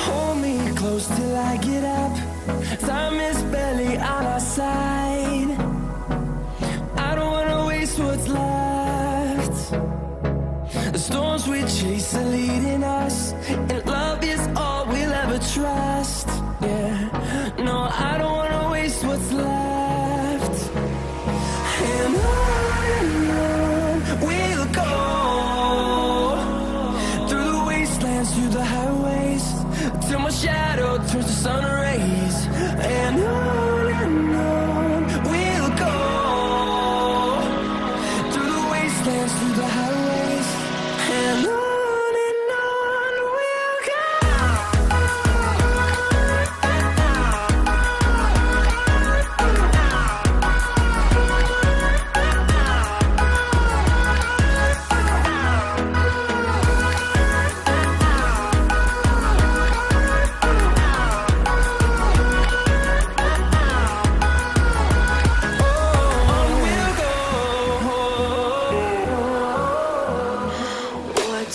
Hold me close till I get up. Time is barely on our side. I don't wanna waste what's left. The storms we chase are leading us, and love is all we'll ever trust. Yeah, no, I don't wanna waste what's left. And on we'll go, through the wastelands, through the highways, till my shadow turns to sun rays. And on we'll go, through the wastelands, through the highways, and on we'll go.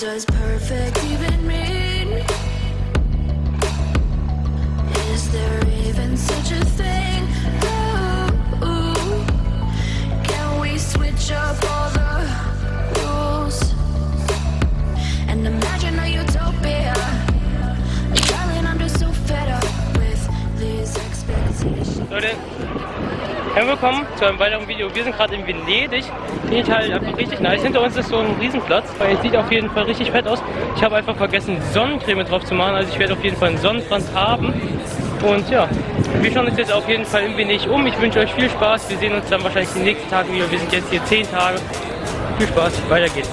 Does perfect even mean? Is there even such a thing? Ooh, can we switch up all the rules and imagine a utopia? Darling, I'm just so fed up with these expectations. Leute, willkommen zu einem weiteren Video. Wir sind gerade in Venedig. Den Italien einfach richtig nice. Hinter uns ist so ein Riesenplatz. Es sieht auf jeden Fall richtig fett aus. Ich habe einfach vergessen, Sonnencreme drauf zu machen. Also ich werde auf jeden Fall einen Sonnenbrand haben. Und ja, wir schauen uns jetzt auf jeden Fall in Venedig um. Ich wünsche euch viel Spaß. Wir sehen uns dann wahrscheinlich die nächsten Tage wieder. Wir sind jetzt hier 10 Tage. Viel Spaß, weiter geht's.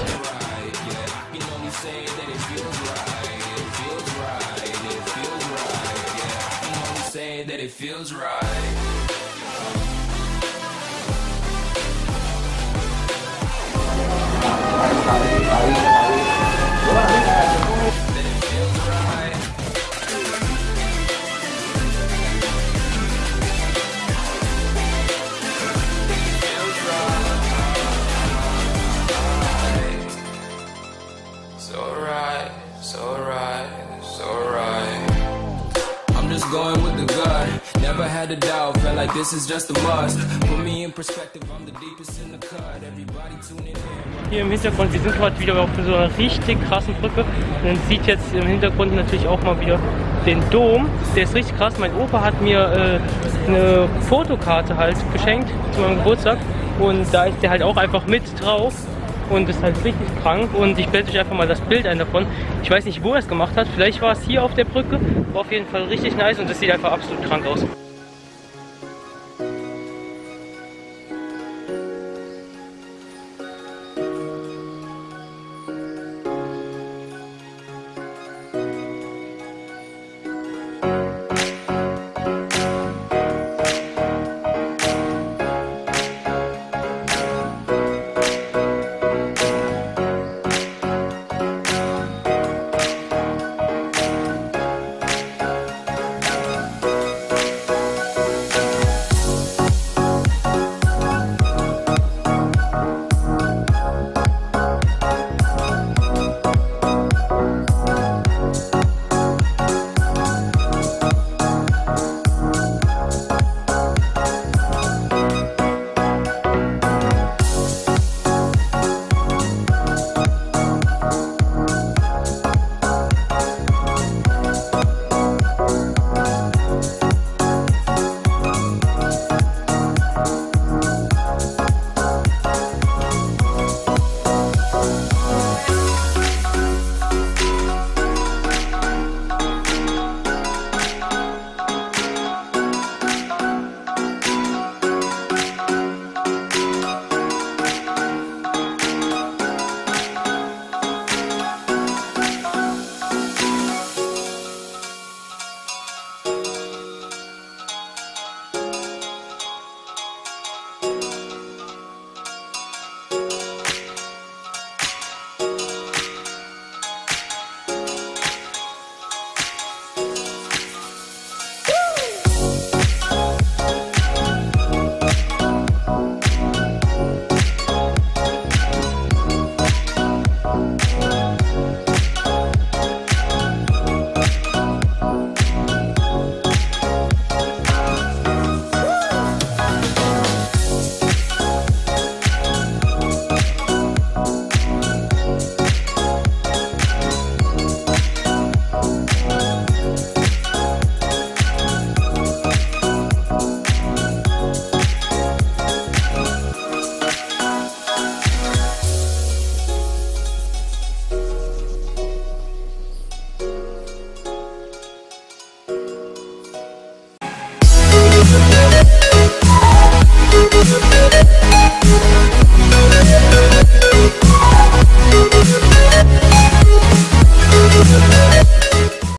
Going with the gut, never had a doubt, felt like this is just a must. Put me in perspective, I'm the deepest in the cut. Everybody tune in. Hier im Hintergrund, wir sind gerade wieder auf so einer richtig krassen Brücke. Und man sieht jetzt im Hintergrund natürlich auch mal wieder den Dom. Der ist richtig krass. Mein Opa hat mir eine Fotokarte halt geschenkt zu meinem Geburtstag. Und da ist der halt auch einfach mit drauf. Und ist halt richtig krank. Und ich blende euch einfach mal das Bild ein davon. Ich weiß nicht, wo er es gemacht hat. Vielleicht war es hier auf der Brücke. War auf jeden Fall richtig nice und das sieht einfach absolut krank aus.